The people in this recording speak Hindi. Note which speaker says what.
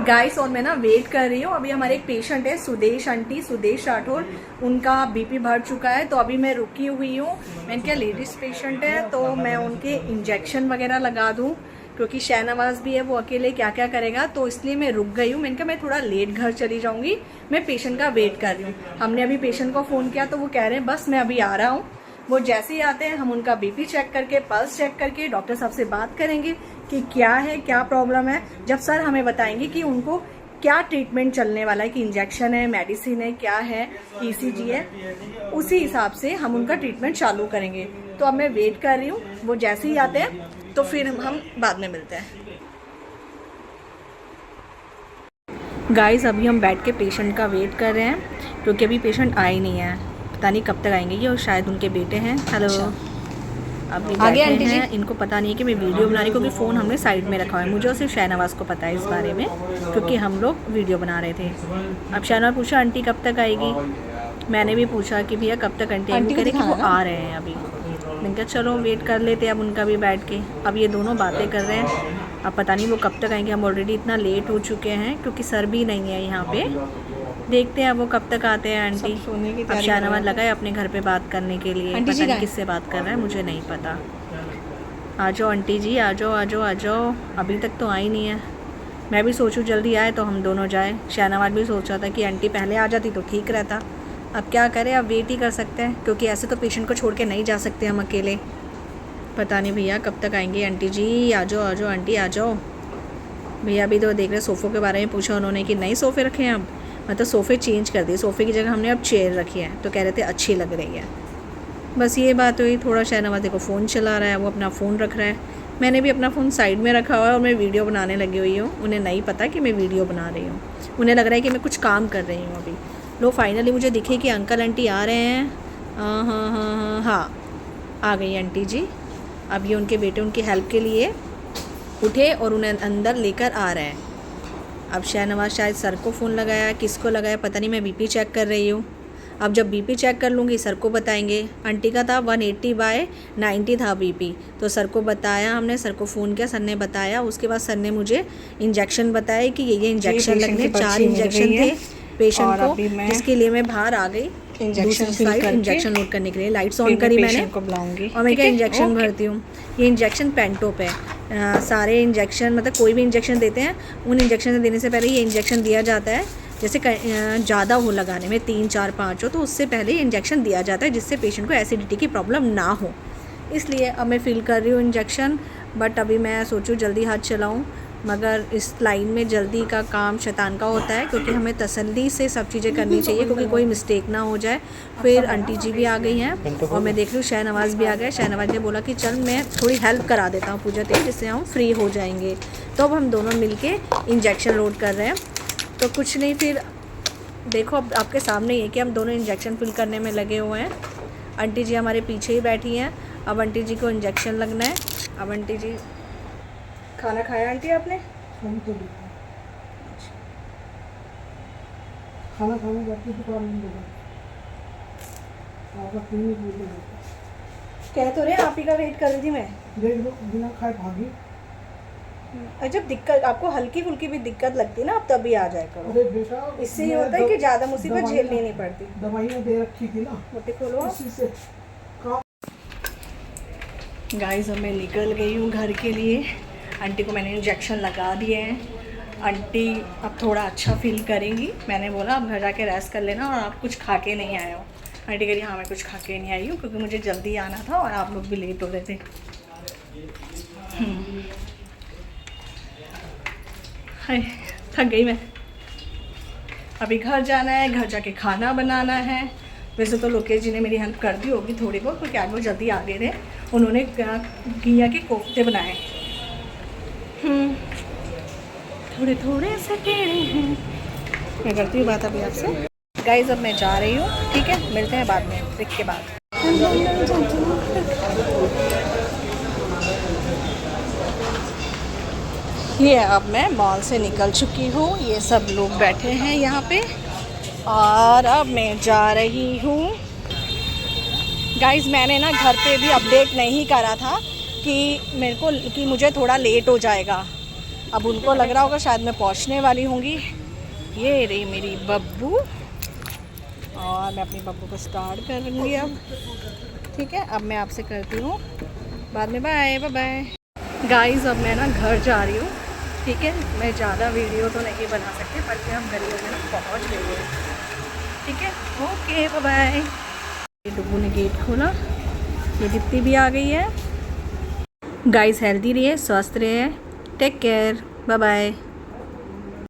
Speaker 1: गाइस और मैं ना वेट कर रही हूँ। अभी हमारे एक पेशेंट है सुदेश आंटी, सुदेश राठौर, उनका बीपी बढ़ चुका है तो अभी मैं रुकी हुई हूँ। मैंने क्या लेडीज़ पेशेंट है तो मैं उनके इंजेक्शन वगैरह लगा दूँ, क्योंकि शहनवाज भी है, वो अकेले क्या क्या करेगा, तो इसलिए मैं रुक गई हूँ। मैंने कहा मैं थोड़ा लेट घर चली जाऊँगी, मैं पेशेंट का वेट कर रही हूँ। हमने अभी पेशेंट को फ़ोन किया तो वो कह रहे हैं बस मैं अभी आ रहा हूँ। वो जैसे ही आते हैं हम उनका बीपी चेक करके, पल्स चेक करके डॉक्टर साहब से बात करेंगे कि क्या है, क्या प्रॉब्लम है। जब सर हमें बताएंगे कि उनको क्या ट्रीटमेंट चलने वाला है, कि इंजेक्शन है, मेडिसिन है, क्या है, ईसीजी है, उसी हिसाब से हम उनका ट्रीटमेंट चालू करेंगे। तो अब मैं वेट कर रही हूँ, वो जैसे ही आते हैं तो फिर हम बाद में मिलते हैं। गाइस अभी हम बैठ के पेशेंट का वेट कर रहे हैं, क्योंकि अभी पेशेंट आए नहीं है, पता नहीं कब तक आएंगे ये, और शायद उनके बेटे हैं। हेलो, अभी आगे आंटी जी। इनको पता नहीं है कि मैं वीडियो बना रही, क्योंकि फ़ोन हमने साइड में रखा हुआ है। मुझे और सिर्फ शहनवाज को पता है इस बारे में, क्योंकि हम लोग वीडियो बना रहे थे। अब शहनवाज पूछा आंटी कब तक आएगी, मैंने भी पूछा कि भैया कब तक आंटी आएगी, कह रहे कि वो आ रहे हैं अभी। मैंने कहा चलो वेट कर लेते हैं अब उनका भी बैठ के। अब ये दोनों बातें कर रहे हैं, अब पता नहीं वो कब तक आएंगे। हम ऑलरेडी इतना लेट हो चुके हैं, क्योंकि सर भी नहीं है यहाँ पे। देखते हैं वो कब तक आते हैं। आंटी अब शहनवाज लगा है अपने घर पे बात करने के लिए, पता नहीं किससे बात कर रहा है, मुझे नहीं पता। आ जाओ आंटी जी, आ जाओ आ जाओ आ जाओ, अभी तक तो आई नहीं है। मैं भी सोचूं जल्दी आए तो हम दोनों जाए। शहनवाज भी सोच रहा था कि आंटी पहले आ जाती तो ठीक रहता। अब क्या करें, अब वेट ही कर सकते हैं, क्योंकि ऐसे तो पेशेंट को छोड़ के नहीं जा सकते हम अकेले। पता नहीं भैया कब तक आएंगे। आंटी जी आ जाओ आंटी आ जाओ। भैया अभी तो देख रहे सोफ़ों के बारे में पूछा उन्होंने कि नए सोफ़े रखे हैं अब, मतलब सोफ़े चेंज कर दिए, सोफ़े की जगह हमने अब चेयर रखी है, तो कह रहे थे अच्छी लग रही है। बस ये बात हुई। थोड़ा शहनवाज देखो फ़ोन चला रहा है, वो अपना फ़ोन रख रहा है, मैंने भी अपना फ़ोन साइड में रखा हुआ है और मैं वीडियो बनाने लगी हुई हूँ। उन्हें नहीं पता कि मैं वीडियो बना रही हूँ, उन्हें लग रहा है कि मैं कुछ काम कर रही हूँ। अभी लो फाइनली मुझे दिखे कि अंकल आंटी आ रहे हैं। हाँ आ गई आंटी जी। अब ये उनके बेटे उनकी हेल्प के लिए उठे और उन्हें अंदर लेकर आ रहे हैं। अब शहनवाज शायद सर को फ़ोन लगाया, किसको लगाया पता नहीं, मैं बीपी चेक कर रही हूँ। अब जब बीपी चेक कर लूँगी सर को बताएंगे। आंटी का था 180/90 था बीपी, तो सर को बताया हमने, सर को फ़ोन किया, सर ने बताया। उसके बाद सर ने मुझे इंजेक्शन बताया कि ये इंजेक्शन लगने, 4 इंजेक्शन थे पेशेंट को, जिसके लिए मैं बाहर आ गई इंजेक्शन लोड करने के लिए। लाइट्स ऑन करी मैंने और मैं क्या इंजेक्शन भरती हूँ। ये इंजेक्शन पेंटोप है। सारे इंजेक्शन मतलब कोई भी इंजेक्शन देते हैं, उन इंजेक्शन देने से पहले ये इंजेक्शन दिया जाता है। जैसे ज़्यादा हो लगाने में 3 4 5 हो, तो उससे पहले ये इंजेक्शन दिया जाता है, जिससे पेशेंट को एसिडिटी की प्रॉब्लम ना हो। इसलिए अब मैं फ़ील कर रही हूँ इंजेक्शन, बट अभी मैं सोचूँ जल्दी हाथ चलाऊँ, मगर इस लाइन में जल्दी का काम शैतान का होता है, क्योंकि हमें तसल्ली से सब चीज़ें करनी चाहिए, क्योंकि कोई मिस्टेक ना हो जाए। फिर आंटी जी भी आ गई हैं और मैं देख रही हूँ शहनवाज भी आ गया। शहनवाज ने बोला कि चल मैं थोड़ी हेल्प करा देता हूँ पूजा तेज, जिससे हम फ्री हो जाएंगे। तो अब हम दोनों मिलके इंजेक्शन लोड कर रहे हैं। तो कुछ नहीं, फिर देखो अब आपके सामने ही है कि हम दोनों इंजेक्शन फिल करने में लगे हुए हैं। आंटी जी हमारे पीछे ही बैठी हैं। अब आंटी जी को इंजेक्शन लगना है। अब आंटी जी, खाना खाया आंटी आपने?
Speaker 2: खाना खाने जाती तो
Speaker 1: कह तो रहे आप ही का वेट कर रही थी मैं।
Speaker 2: बिना खाए भागी।
Speaker 1: जब दिक्कत आपको हल्की फुल्की भी दिक्कत लगती है ना, आप तभी आ जाए करो।
Speaker 2: अरे बेटा
Speaker 1: इससे ये होता है कि ज़्यादा मुसीबत झेलनी नहीं पड़ती।
Speaker 2: दवाइयाँ दे रखी थी ना,
Speaker 1: मोटे खोलो।
Speaker 2: इसी से
Speaker 1: गाइस अब मैं निकल गई हूँ घर के लिए। आंटी को मैंने इंजेक्शन लगा दिए हैं। आंटी अब थोड़ा अच्छा फील करेंगी। मैंने बोला अब घर जाके रेस्ट कर लेना, और आप कुछ खा के नहीं आए हो। आंटी कह रही हाँ मैं कुछ खा के नहीं आई हूँ, क्योंकि मुझे जल्दी आना था और आप लोग भी लेट हो रहे थे। हाय थक गई मैं। अभी घर जाना है, घर जाके खाना बनाना है। वैसे तो लोकेश जी ने मेरी हेल्प कर दी होगी थोड़ी बहुत, क्योंकि आज वो जल्दी आ गए थे। उन्होंने घिया के कोफ्ते बनाए। थोड़े थोड़े से टेढ़े हैं। मैं करती हूँ बात अभी आपसे। गाइस अब मैं जा रही हूँ, ठीक है, मिलते हैं बाद में ब्रेक के बाद। ये अब मैं मॉल से निकल चुकी हूँ। ये सब लोग बैठे हैं यहाँ पे, और अब मैं जा रही हूँ गाइस मैंने ना घर पे भी अपडेट नहीं करा था कि मुझे थोड़ा लेट हो जाएगा। अब उनको लग रहा होगा शायद मैं पहुंचने वाली होंगी। ये रही मेरी बब्बू और मैं अपनी बब्बू को स्टार्ट कर लूँगी अब। ठीक है, अब मैं आपसे करती हूँ बाद में। Bye bye guys. अब मैं ना घर जा रही हूँ। ठीक है, मैं ज़्यादा वीडियो तो नहीं बना सकती पर हम गलियों में ना पहुँच गए हैं। ठीक है, ओके बाय बाय। डुब्बू ने गेट खोला, ये दीप्ति भी आ गई है। गाइस हेल्दी रहिए, स्वस्थ रहिए, टेक केयर, बाय बाय।